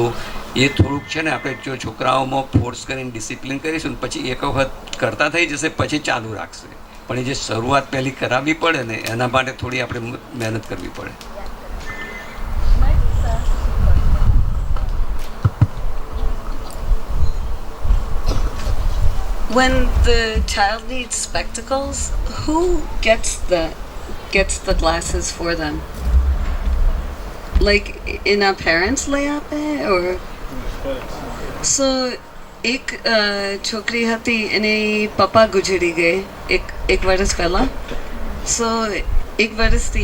Speaker 12: એ થોડુંક છે ને આપણે જો છોકરાઓમાં ફોર્સ કરીને ડિસિપ્લિન કરીશું ને, પછી એક વખત કરતા થઈ જશે, પછી ચાલુ રાખશે. પણ એ જે શરૂઆત પહેલી કરાવવી પડે ને, એના માટે થોડી આપણે મહેનત કરવી પડે.
Speaker 9: When the child needs spectacles, who gets the glasses for them? Like in our parents lay up or so एक छोकरी हती एने पप्पा गुजरी गए एक वर्ष पहला, so एक वर्ष थी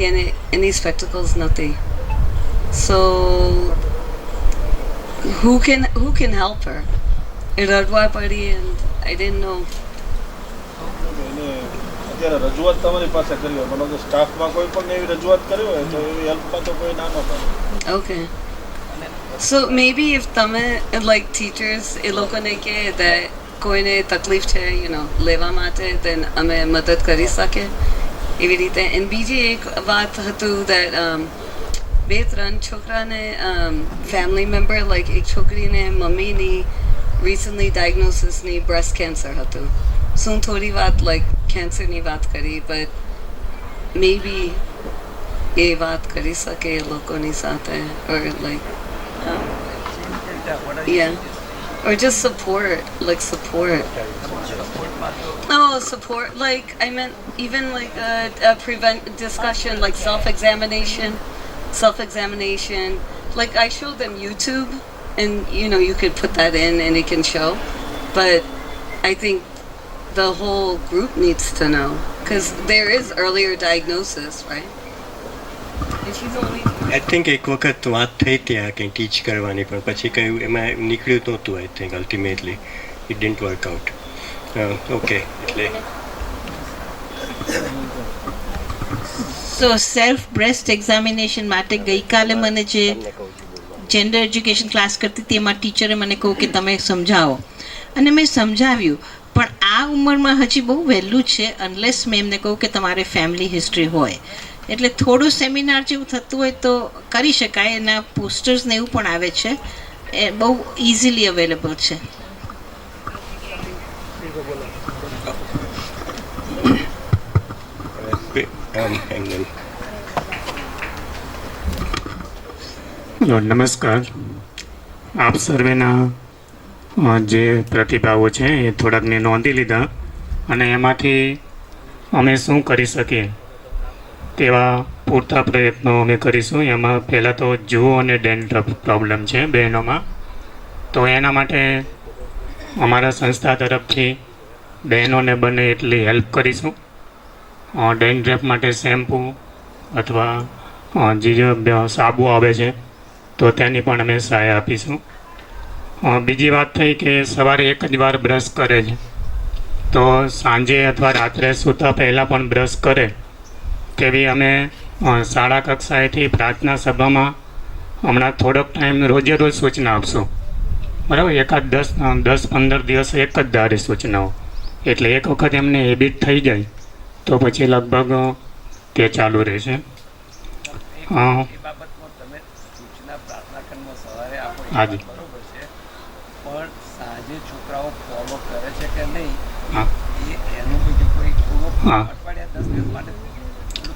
Speaker 9: एनी spectacles नथी, so who can help her? એ રડવા પડી and I didn't know.
Speaker 14: અત્યારે રજૂઆત તમારી પાસે કરી હોય, મતલબ સ્ટાફમાં કોઈ પણ એવી રજૂઆત કરી હોય તો એવી હેલ્પમાં તો કોઈ ના કરે.
Speaker 9: Okay. So maybe if તમે like teachers એ લોકોને કહે that કોઈને તકલીફ છે લેવા માટે, then અમે મદદ કરી શકે એવી રીતે. and બીજી એક વાત હતું that 2-3 છોકરાને family member, like એક છોકરીને મમ્મીની recently diagnosis ની breast cancer હતું, so હું થોડી વાત like cancer ની વાત કરી, but maybe એ વાત કરી શકે એ લોકોની સાથે, or like yeah, or just support. Oh, support, like I meant even like a prevent discussion, like self-examination, like I showed them YouTube, and you could put that in and it can show, but I think the whole group needs to know, because there is earlier diagnosis, right? And she's only
Speaker 2: I think એક વખત વાત થઈ ત્યાં કંઈ ટીચ કરવાની, પણ પછી કંઈ એમાં નીકળ્યું નહોતું. I think ultimately it didn't work out. Okay, એટલે
Speaker 15: સો સેલ્ફ બ્રેસ્ટ એક્ઝામિનેશન માટે ગઈકાલે મને જે જેન્ડર એજ્યુકેશન ક્લાસ કરતી હતી એમાં ટીચરે મને કહ્યું કે તમે સમજાવો, અને મેં સમજાવ્યું, પણ આ ઉંમરમાં હજી બહુ વહેલું છે, અનલેસ મેં એમને કહું કે તમારે ફેમિલી હિસ્ટ્રી હોય. એટલે થોડું સેમિનાર જેવું થતું હોય તો કરી શકાય. એના પોસ્ટર્સ ને એવું પણ આવે છે, એ બહુ ઇઝીલી અવેલેબલ છે.
Speaker 8: નમસ્કાર. આપ સર્વેના જે પ્રતિભાવો છે એ થોડાક મેં નોંધી લીધા અને એમાંથી અમે શું કરી શકીએ તેવા પૂરતા પ્રયત્નો અમે કરીશું. એમાં પહેલાં તો જુઓ અને ડેન્ડ્રફ પ્રોબ્લેમ છે બહેનોમાં, તો એના માટે અમારા સંસ્થા તરફથી બહેનોને બને એટલી હેલ્પ કરીશું. ડેન્ડ્રફ માટે શેમ્પૂ અથવા જે સાબુ આવે છે તો તેની પણ અમે સહાય આપીશું. બીજી વાત થઈ કે સવારે એક જ વાર બ્રશ કરે છે, તો સાંજે અથવા રાત્રે સૂતા પહેલાં પણ બ્રશ કરે તેવી અમે શાળા કક્ષાએથી પ્રાર્થના સભામાં હમણાં થોડોક ટાઈમ રોજે રોજ સૂચના આપશું. બરાબર, એકાદ 10-15 દિવસ એક જ ધારે સૂચનાઓ, એટલે એક વખત એમને હેબિટ થઈ જાય તો પછી લગભગ તે ચાલુ રહેશે. હાજી.
Speaker 12: પણ સાંજે છોકરાઓ ફોલો કરે છે કે નહીં એનું બીજું કોઈ અઠવાડિયા 10 દિવસ માટે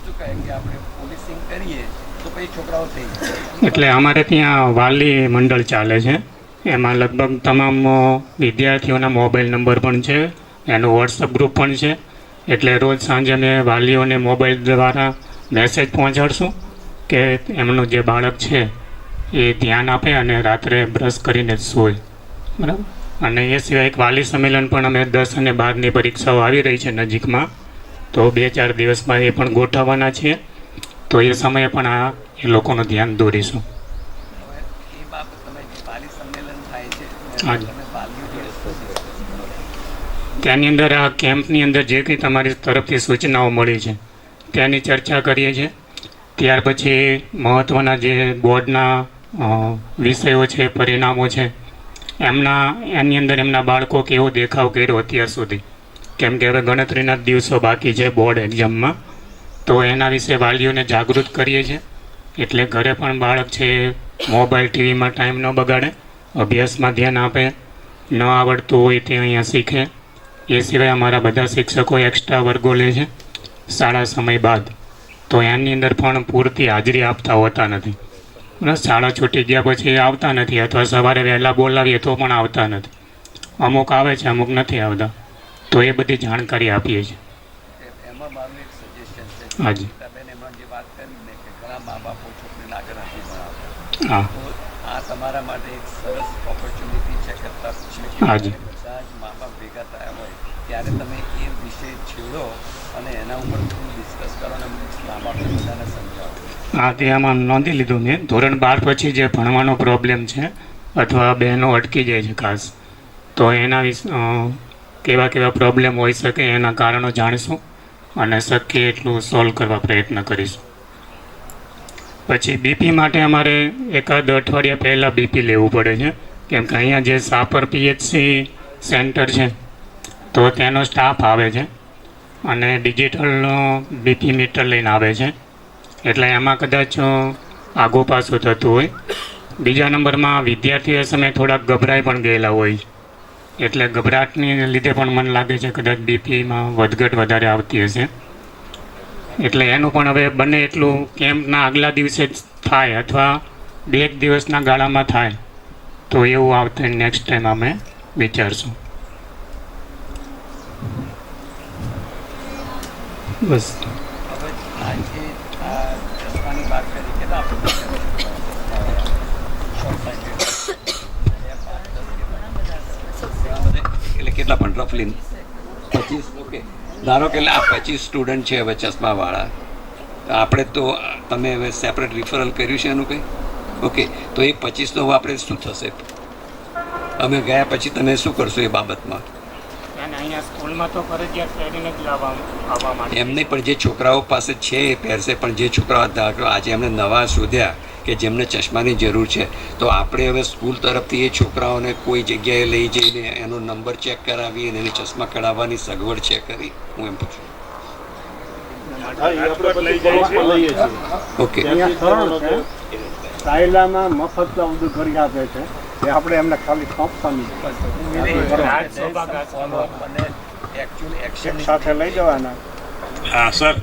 Speaker 12: શું કહે કે આપણે પોલિસિંગ કરીએ તો પછી છોકરાઓ થઈ જાય.
Speaker 8: એટલે અમારે ત્યાં વાલી મંડળ ચાલે છે, એમાં લગભગ તમામ વિદ્યાર્થીઓના મોબાઈલ નંબર પણ છે, એનું વોટ્સઅપ ગ્રુપ પણ છે. એટલે રોજ સાંજે અમે વાલીઓને મોબાઈલ દ્વારા મેસેજ પહોંચાડશું કે એમનું જે બાળક છે એ ધ્યાન આપે અને રાત્રે બ્રશ કરીને જ સૂય. બરાબર. અને એ સિવાય એક વાલી સંમેલન પણ અમે 10 અને 12ની પરીક્ષાઓ આવી રહી છે નજીકમાં, તો 2-4 દિવસમાં એ પણ ગોઠવવાના છીએ. તો એ સમયે પણ એ લોકોનું ધ્યાન દોરીશું. હાજી. ત્યાંની અંદર આ કેમ્પની અંદર જે કંઈ તમારી તરફથી સૂચનાઓ મળી છે તેની ચર્ચા કરીએ છીએ. ત્યાર પછી મહત્ત્વના જે બોર્ડના વિષયો છે, પરિણામો છે, એની અંદર એમના બાળકો કેવો દેખાવ કર્યો અત્યાર સુધી, કેમ કે હવે ગણતરીના દિવસો બાકી છે બોર્ડ એક્ઝામમાં, તો એના વિશે વાલીઓને જાગૃત કરીએ છીએ. એટલે ઘરે પણ બાળક છે મોબાઈલ ટીવીમાં ટાઈમ ન બગાડે, અભ્યાસમાં ધ્યાન આપે, ન આવડતું હોય તે અહીંયા શીખે. એ સિવાય અમારા બધા શિક્ષકો એક્સ્ટ્રા વર્ગો લે છે શાળા સમય બાદ, તો એની અંદર પણ પૂરતી હાજરી આપતા હોતા નથી. શાળા છૂટી ગયા પછી આવતા નથી, અથવા સવારે વહેલા બોલાવીએ તો પણ આવતા નથી. અમુક આવે છે, અમુક નથી આવતા, તો એ બધી જાણકારી આપીએ છીએ.
Speaker 12: એમાં મારું એક સજેશન છે.
Speaker 8: હાજી.
Speaker 12: બેન એમાં જે વાત કરી ને કે ઘણા મા બાપો છોકરીને આગળ નથી ભણાવતા,
Speaker 8: હા,
Speaker 12: તો આ તમારા માટે એક સરસ ઓપોર્ચ્યુનિટી છે કે તક છે કે
Speaker 8: હાજી.
Speaker 12: બધા જ મા બાપ ભેગા થયા હોય ત્યારે તમે એ વિષય છેડો અને એના ઉપર થોડું ડિસ્કસ કરો અને મા બાપને બધાને સમજાવો.
Speaker 8: હા, તે આમાં નોંધી લીધું મેં. ધોરણ 12 પછી જે ભણવાનો પ્રોબ્લેમ છે અથવા બહેનો અટકી જાય છે ખાસ, તો એના વિશે કેવા કેવા પ્રોબ્લેમ હોઈ શકે એના કારણો જાણીશું અને શક્ય એટલું સોલ્વ કરવા પ્રયત્ન કરીશું. પછી બીપી માટે અમારે એકાદ અઠવાડિયા પહેલાં બીપી લેવું પડે છે, કેમ કે અહીંયા જે સાપર પીએચસી સેન્ટર છે તો તેનો સ્ટાફ આવે છે અને ડિજિટલ બીપી મીટર લઈને આવે છે, એટલે એમાં કદાચ આગો પાછું થતું હોય. બીજા નંબરમાં વિદ્યાર્થીઓ સમયે થોડાક ગભરાઈ પણ ગયેલા હોય, એટલે ગભરાટની લીધે પણ મને લાગે છે કદાચ બીપીમાં વધઘટ વધારે આવતી હશે. એટલે એનું પણ હવે બને એટલું કેમ્પના આગલા દિવસે જ થાય અથવા 2 દિવસના ગાળામાં થાય તો એવું આવતા નેક્સ્ટ ટાઈમ અમે વિચારશું. બસ.
Speaker 12: આજે આ ચશ્માની વાત કરી કે એટલે કેટલા પણ રફલી 25, ઓકે, ધારો કે આ 25 સ્ટુડન્ટ છે હવે ચશ્માવાળા, આપણે તો તમે હવે સેપરેટ રિફરલ કર્યું છે એનું કંઈ, ઓકે, તો એ 25નો આપણે શું થશે? અમે ગયા પછી તમે શું કરશો એ બાબતમાં? એમને પણ જે છોકરાઓ પાસે છે એ પહેરશે, પણ જે છોકરાઓ આજે એમને નવા શોધ્યા કે જેમને ચશ્માની જરૂર છે, તો આપણે હવે સ્કૂલ તરફથી એ છોકરાઓને કોઈ જગ્યાએ લઈ જઈને એનો નંબર ચેક કરાવી અને એને ચશ્મા કઢાવવાની સગવડ છે કરી? હું એમ પૂછું. ઓકે,
Speaker 16: સાયલામાં મફત બધું કરી આપે છે, એ આપણે એમને ખાલી સોંપવાની સાથે લઈ જવાના.
Speaker 14: હા સર,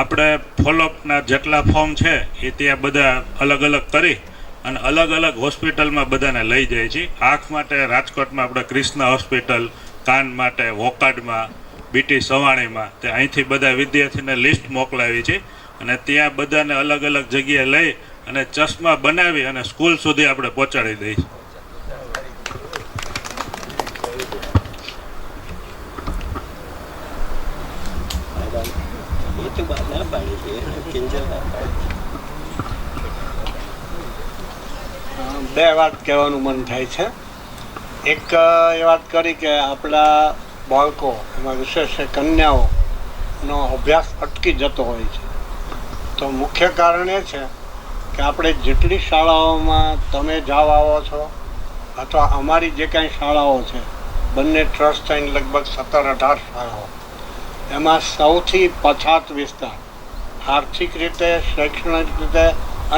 Speaker 14: આપણે ફોલોઅપના જેટલા ફોર્મ છે એ ત્યાં બધા અલગ અલગ કરી અને અલગ અલગ હોસ્પિટલમાં બધાને લઈ જાય છે. આંખ માટે રાજકોટમાં આપણે ક્રિષ્ના હોસ્પિટલ, કાન માટે વોકાડમાં, બીટી સવાણીમાં, તે અહીંથી બધા વિદ્યાર્થીને લિસ્ટ મોકલાવી છે અને ત્યાં બધાને અલગ અલગ જગ્યાએ લઈ અને ચશ્મા બનાવી અને સ્કૂલ સુધી આપણે પહોંચાડી દઈએ.
Speaker 16: બે વાત કહેવાનું મન થાય છે. એક એ વાત કરી કે આપણા બાળકો, એમાં વિશેષ કન્યાઓનો અભ્યાસ અટકી જતો હોય છે. તો મુખ્ય કારણ એ છે કે આપણે જેટલી શાળાઓમાં તમે જાઓ આવો છો અથવા અમારી જે કાંઈ શાળાઓ છે, બંને ટ્રસ્ટ થઈને લગભગ 17-18 શાળાઓ, એમાં સૌથી પછાત વિસ્તાર, આર્થિક રીતે, શૈક્ષણિક રીતે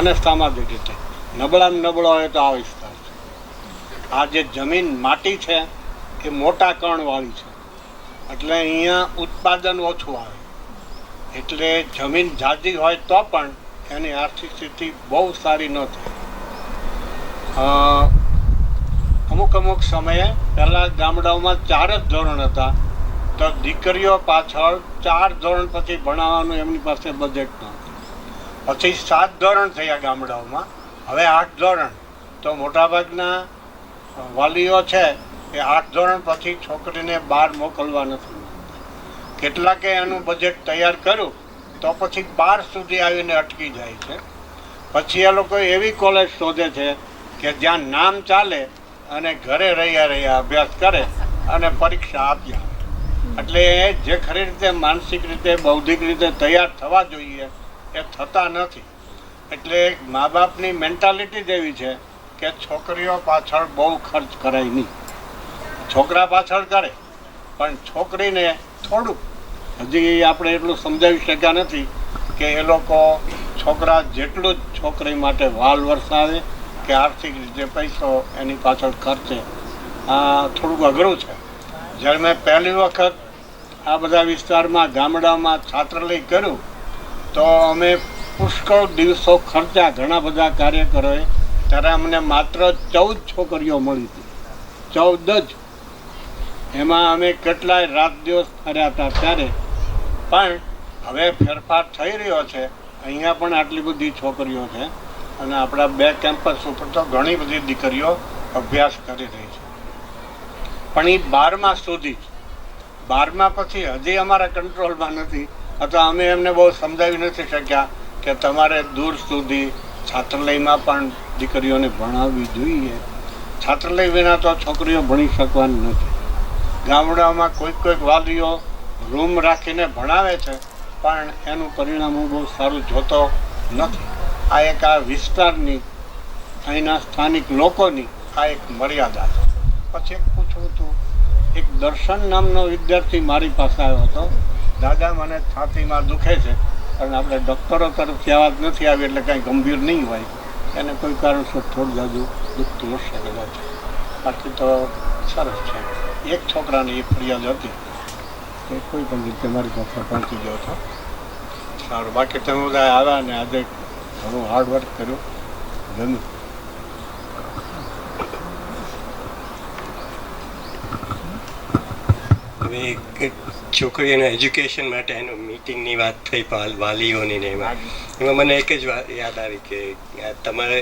Speaker 16: અને સામાજિક રીતે નબળામાં નબળો હોય તો આ વિસ્તાર છે. આ જે જમીન માટી છે એ મોટા કણવાળી છે, એટલે અહીંયા ઉત્પાદન ઓછું આવે. એટલે જમીન ઝાઝી હોય તો પણ એની આર્થિક સ્થિતિ બહુ સારી ન થાય. અમુક સમયે પહેલાં ગામડાઓમાં 4 જ ધોરણ હતા, તો દીકરીઓ પાછળ 4 ધોરણ પછી ભણાવવાનું એમની પાસે બજેટ નહોતું. પછી 7 ધોરણ થયા ગામડાઓમાં, હવે 8 ધોરણ. તો મોટાભાગના વાલીઓ છે એ 8 ધોરણ પછી છોકરીને બહાર મોકલવા નથી. કેટલાકે એનું બજેટ તૈયાર કર્યું તો પછી 12 સુધી આવીને અટકી જાય છે. પછી એ લોકો એવી કોલેજ શોધે છે કે જ્યાં નામ ચાલે અને ઘરે રહ્યા અભ્યાસ કરે અને પરીક્ષા આપ્યા. એટલે જે ખરી રીતે માનસિક રીતે, બૌદ્ધિક રીતે તૈયાર થવા જોઈએ એ થતા નથી. એટલે મા બાપની મેન્ટાલિટી જ એવી છે કે છોકરીઓ પાછળ બહુ ખર્ચ કરાય નહીં. છોકરા પાછળ કરે પણ છોકરીને થોડુંક, હજી આપણે એટલું સમજાવી શક્યા નથી કે એ લોકો છોકરા જેટલું જ છોકરી માટે વાલ વરસાવે કે આર્થિક રીતે પૈસો એની પાછળ ખર્ચે. આ થોડુંક અઘરું છે. જ્યારે મેં પહેલી વખત આ બધા વિસ્તારમાં ગામડામાં છાત્રાલય કર્યું તો અમે પુષ્કળ દિવસો ખર્ચા, ઘણા બધા કાર્યકરોએ. ત્યારે અમને માત્ર 14 છોકરીઓ મળી હતી, 14 જ. એમાં અમે કેટલાય રાત દિવસ ફર્યા હતા ત્યારે. પણ હવે ફેરફાર થઈ રહ્યો છે. અહીંયા પણ આટલી બધી છોકરીઓ છે અને આપણા 2 કેમ્પસ ઉપર તો ઘણી બધી દીકરીઓ અભ્યાસ કરી રહી છે. પણ એ 12મા સુધી જ. 12મા પછી હજી અમારા કંટ્રોલમાં નથી, અથવા અમે એમને બહુ સમજાવી નથી શક્યા કે તમારે દૂર સુધી છાત્રાલયમાં પણ દીકરીઓને ભણાવવી જોઈએ. છાત્રાલય વિના તો છોકરીઓ ભણી શકવાની નથી. ગામડામાં કોઈક વાલીઓ રૂમ રાખીને ભણાવે છે પણ એનું પરિણામ હું બહુ સારું જોતો નથી. આ એક આ વિસ્તારની, અહીંના સ્થાનિક લોકોની આ એક મર્યાદા છે. પછી એક પૂછવું હતું, એક દર્શન નામનો વિદ્યાર્થી મારી પાસે આવ્યો હતો. દાદા, મને છાતીમાં દુખે છે, પણ આપણે ડૉક્ટરો તરફથી આવાજ નથી આવી એટલે કાંઈ ગંભીર નહીં હોય. એને કોઈ કારણસર થોડું જાજુ દુખતું હશે કદાચ. બાકી તો સરસ છે. એક છોકરાની એ ફરિયાદ હતી કે કોઈ પણ રીતે મારી પાસે પહોંચી ગયો હતો. સારું. બાકી તમે બધા આવ્યા ને આજે ઘણું હાર્ડવર્ક કર્યું, ગમ્યું.
Speaker 2: હવે છોકરીઓના એજ્યુકેશન માટે એનું મીટિંગની વાત થઈ વાલીઓની ને એમાં મને એક જ વાત યાદ આવી કે તમારે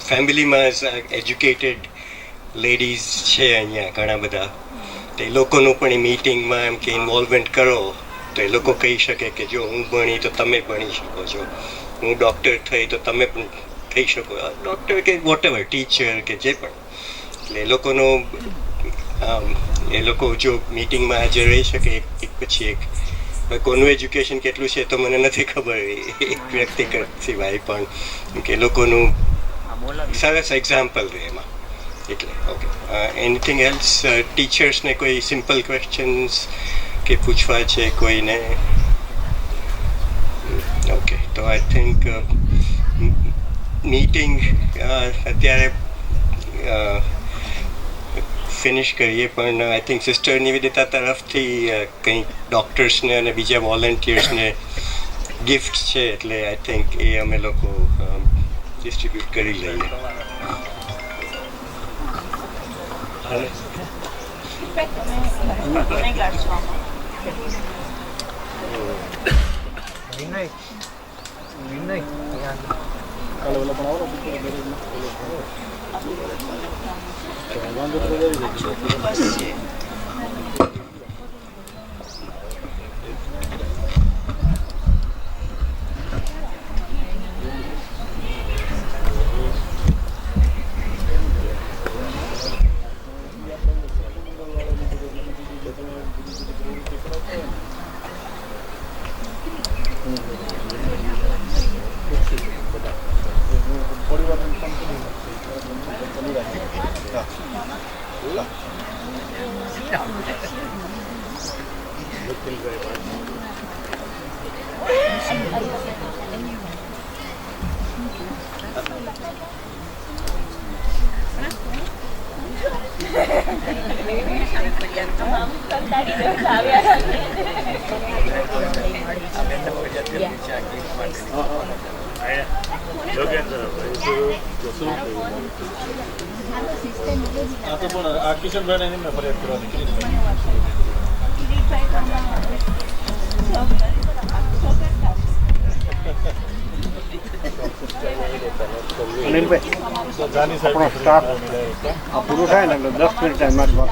Speaker 2: ફેમિલીમાં એજ્યુકેટેડ લેડીઝ છે અહીંયા ઘણા બધા, તો એ લોકોનું પણ એ મીટિંગમાં એમ કે ઇન્વોલ્વમેન્ટ કરો તો એ લોકો કહી શકે કે જો હું ભણી તો તમે ભણી શકો છો, હું ડૉક્ટર થઈ તો તમે પણ થઈ શકો, ડૉક્ટર કે વોટ એવર, ટીચર કે જે પણ. એટલે એ લોકો જો મીટિંગમાં હાજર રહી શકે એક પછી એક, કોનું એજ્યુકેશન કેટલું છે તો મને નથી ખબર એક વ્યક્તિગત સિવાય, પણ કે લોકોનું સરસ એક્ઝામ્પલ રહે એમાં એટલે. Okay, anything else? ટીચર્સને કોઈ સિમ્પલ ક્વેશ્ચન્સ કે પૂછવા છે કોઈને? ઓકે, તો આઈ થિંક મીટિંગ અત્યારે ફિનિશ કરીએ, પણ આઈ થિંક સિસ્ટર નિવેદિતા તરફથી કંઈક ડૉક્ટર્સને અને બીજા વોલન્ટિયર્સને ગિફ્ટ છે, એટલે આઈ થિંક એ અમે લોકો ડિસ્ટ્રીબ્યુટ કરી લઈએ.
Speaker 16: આપણો સ્ટાફ આ પૂરું થાય ને એટલે 10 મિનિટ ટાઈમ મારી વાત.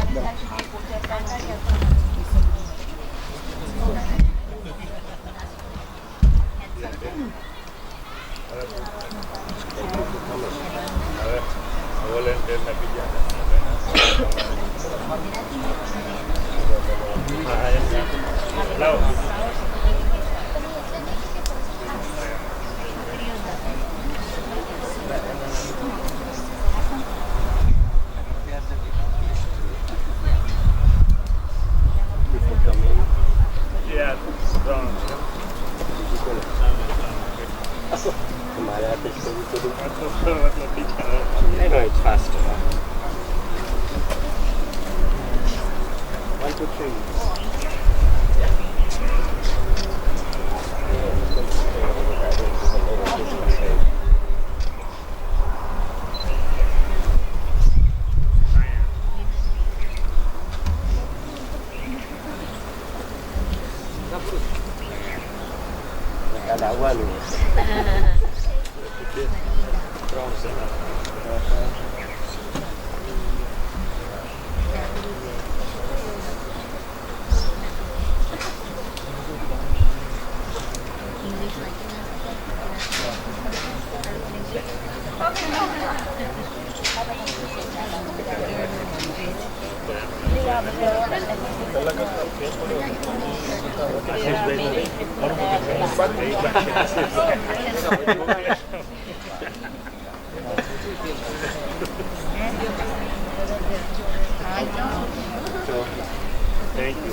Speaker 2: Thank you.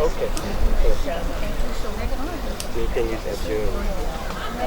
Speaker 2: Okay. Meeting is adjourned.